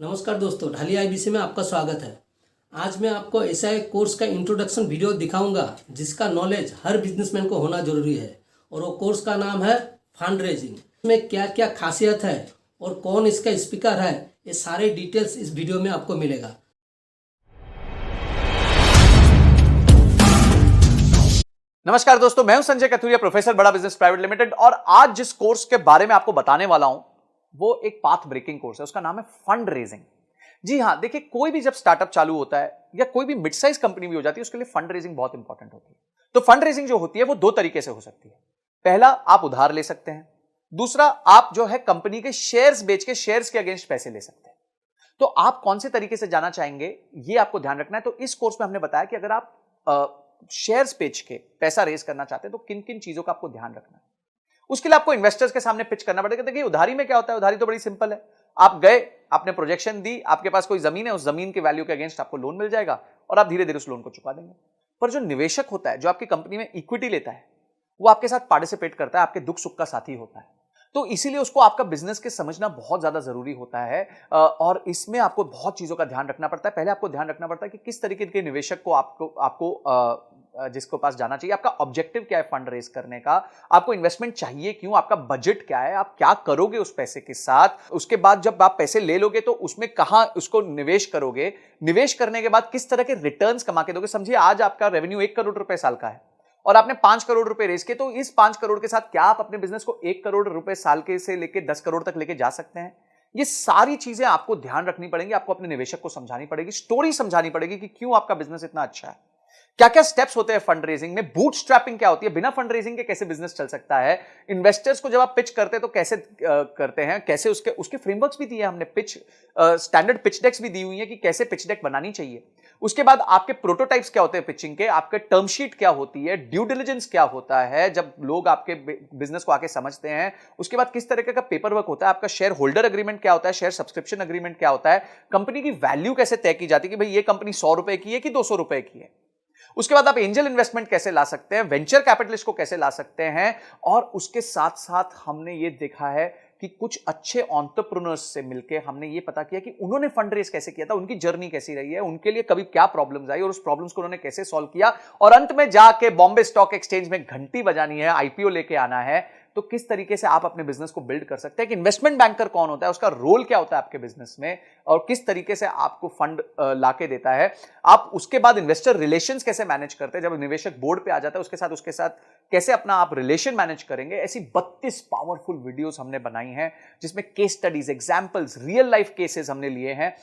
नमस्कार दोस्तों, ढाली आईबीसी में आपका स्वागत है। आज मैं आपको ऐसा एक कोर्स का इंट्रोडक्शन वीडियो दिखाऊंगा जिसका नॉलेज हर बिजनेसमैन को होना जरूरी है। और वो कोर्स का नाम है फंड रेजिंग। इसमें क्या क्या खासियत है और कौन इसका स्पीकर है, ये सारे डिटेल्स इस वीडियो में आपको मिलेगा। नमस्कार दोस्तों, मैं हूं संजय कथुरिया, प्रोफेसर बड़ा बिजनेस प्राइवेट लिमिटेड। और आज जिस कोर्स के बारे में आपको बताने वाला हूं वो एक पाथ ब्रेकिंग कोर्स है। उसका नाम है फंड रेजिंग। जी हां, देखिए, कोई भी जब स्टार्टअप चालू होता है या कोई भी मिड साइज कंपनी भी हो जाती है, उसके लिए फंड रेजिंग बहुत इंपॉर्टेंट होती है। तो फंड रेजिंग जो होती है वो दो तरीके से हो सकती है। पहला, आप उधार ले सकते हैं। दूसरा, आप जो है कंपनी के शेयर्स बेच के शेयर्स के अगेंस्ट पैसे ले सकते हैं। तो आप कौन से तरीके से जाना चाहेंगे, ये आपको ध्यान रखना है। तो इस कोर्स में हमने बताया कि अगर आप शेयर्स बेच के पैसा रेज करना चाहते हैं तो किन किन चीजों का आपको ध्यान रखना है। उसके लिए आपको इन्वेस्टर्स के सामने पिच करना पड़ेगा। देखिए, उधारी में क्या होता है, उधारी तो बड़ी सिंपल है। आप गए, आपने प्रोजेक्शन दी, आपके पास कोई जमीन है, उस जमीन के वैल्यू के अगेंस्ट आपको लोन मिल जाएगा और आप धीरे धीरे उस लोन को चुका देंगे। पर जो निवेशक होता है, जो आपकी कंपनी में इक्विटी लेता है, वो आपके साथ पार्टिसिपेट करता है, आपके दुख सुख का साथी होता है। तो इसीलिए उसको आपका बिजनेस के समझना बहुत ज्यादा जरूरी होता है। और इसमें आपको बहुत चीजों का ध्यान रखना पड़ता है। पहले आपको ध्यान रखना पड़ता है कि किस तरीके के निवेशक को आपको जिसको पास जाना चाहिए, आपका ऑब्जेक्टिव क्या है फंड रेज करने का, आपको इन्वेस्टमेंट चाहिए क्यों, आपका बजट क्या है, आप क्या करोगे उस पैसे के साथ। उसके बाद जब आप पैसे ले लोगे तो उसमें कहां उसको निवेश करोगे, निवेश करने के बाद किस तरह के रिटर्न्स कमा के दोगे। समझिए, आज आपका रेवेन्यू 1 करोड़ रुपए साल का है और आपने 5 करोड़ रुपए रेज किए, तो इस 5 करोड़ के साथ क्या आप अपने बिजनेस को 1 करोड़ रुपए साल के से लेकर 10 करोड़ तक लेके जा सकते हैं। ये सारी चीजें आपको ध्यान रखनी पड़ेंगी, आपको अपने निवेशक को समझानी पड़ेगी, स्टोरी समझानी पड़ेगी कि क्यों आपका बिजनेस इतना अच्छा है। क्या क्या स्टेप्स होते हैं फंड रेजिंग में, बूटस्ट्रैपिंग क्या होती है, बिना फंड रेजिंग के कैसे बिजनेस चल सकता है, इन्वेस्टर्स को जब आप पिच करते हैं तो कैसे करते हैं, कैसे उसके फ्रेमवर्क्स भी दिए हैं हमने, स्टैंडर्ड पिच डेक्स भी दी हुई है कि कैसे पिच डेक बनानी चाहिए। उसके बाद आपके प्रोटोटाइप्स क्या होते हैं पिचिंग के, आपके टर्म शीट क्या होती है, ड्यू डिलिजेंस क्या होता है जब लोग आपके बिजनेस को आके समझते हैं। उसके बाद किस तरीके का पेपर वर्क होता है, आपका शेयर होल्डर एग्रीमेंट क्या होता है, शेयर सब्सक्रिप्शन एग्रीमेंट क्या होता है, कंपनी की वैल्यू कैसे तय की जाती है कि भाई ये कंपनी 100 रुपए की है कि 200 रुपए की है। उसके बाद आप एंजल इन्वेस्टमेंट कैसे ला सकते हैं, वेंचर कैपिटलिस्ट को कैसे ला सकते हैं। और उसके साथ साथ हमने ये देखा है कि कुछ अच्छे एंटरप्रेन्योर्स से मिलकर हमने ये पता किया कि उन्होंने फंड रेज कैसे किया था, उनकी जर्नी कैसी रही है, उनके लिए कभी क्या प्रॉब्लम्स आई और उस प्रॉब्लम्स को उन्होंने कैसे सॉल्व किया। और अंत में जाके बॉम्बे स्टॉक एक्सचेंज में घंटी बजानी है, आईपीओ लेके आना है। तो किस तरीके से आप अपने बिजनेस को बिल्ड कर सकते हैं, कि इन्वेस्टमेंट बैंकर कौन होता है, उसका रोल क्या होता है आपके बिजनेस में, और किस तरीके से आपको फंड लाके देता है। आप उसके बाद इन्वेस्टर रिलेशंस कैसे मैनेज करते हैं, जब निवेशक बोर्ड पे आ जाता है उसके साथ कैसे अपना आप रिलेशन मैनेज करेंगे। ऐसी 32 पावरफुल वीडियोस हमने बनाई हैं जिसमें case studies, examples, real life cases हमने लिए हैं,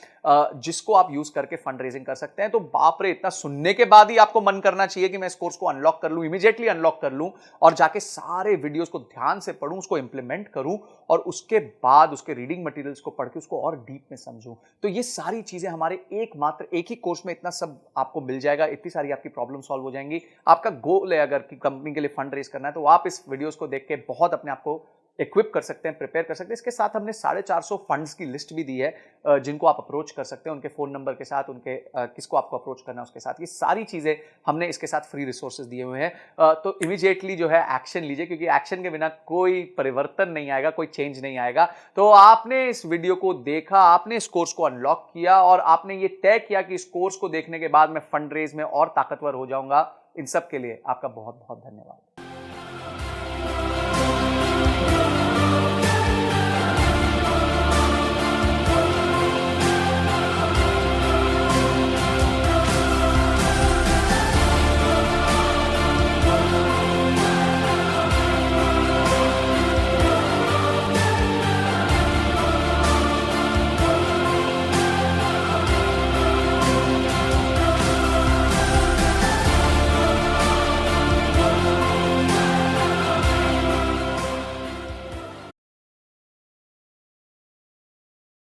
जिसको आप यूज करके फंड रेजिंग कर सकते हैं। तो बाप रे, इतना सुनने के बाद ही आपको मन करना चाहिए कि मैं इस कोर्स को अनलॉक कर लूं, इमीडिएटली अनलॉक कर लूं और जाके सारे वीडियोस को ध्यान से पढूं, उसको इंप्लीमेंट करूं और उसके बाद उसके रीडिंग मटेरियल्स को पढ़ के उसको और डीप में समझूं। तो ये सारी चीजें हमारे एक ही कोर्स में इतना सब आपको मिल जाएगा, इतनी सारी आपकी प्रॉब्लम सॉल्व हो जाएंगी। आपका गोल है अगर कि कंपनी के लिए फंड रेज करना है, तो आप इस वीडियोस को देख के बहुत अपने आप को इक्विप कर सकते हैं, प्रिपेयर कर सकते हैं। इसके साथ हमने 450 फंड्स की लिस्ट भी दी है जिनको आप अप्रोच कर सकते हैं, उनके फोन नंबर के साथ, उनके किसको आपको अप्रोच करना है उसके साथ। ये सारी चीजें हमने इसके साथ फ्री रिसोर्सेज दिए हुए हैं। तो इमीडिएटली जो है एक्शन लीजिए, क्योंकि एक्शन के बिना कोई परिवर्तन नहीं आएगा, कोई चेंज नहीं आएगा। तो आपने इस वीडियो को देखा, आपने इस कोर्स को अनलॉक किया और आपने ये तय किया कि इस कोर्स को देखने के बाद मैं फंड रेज में और ताकतवर हो जाऊंगा। इन सब के लिए आपका बहुत बहुत धन्यवाद।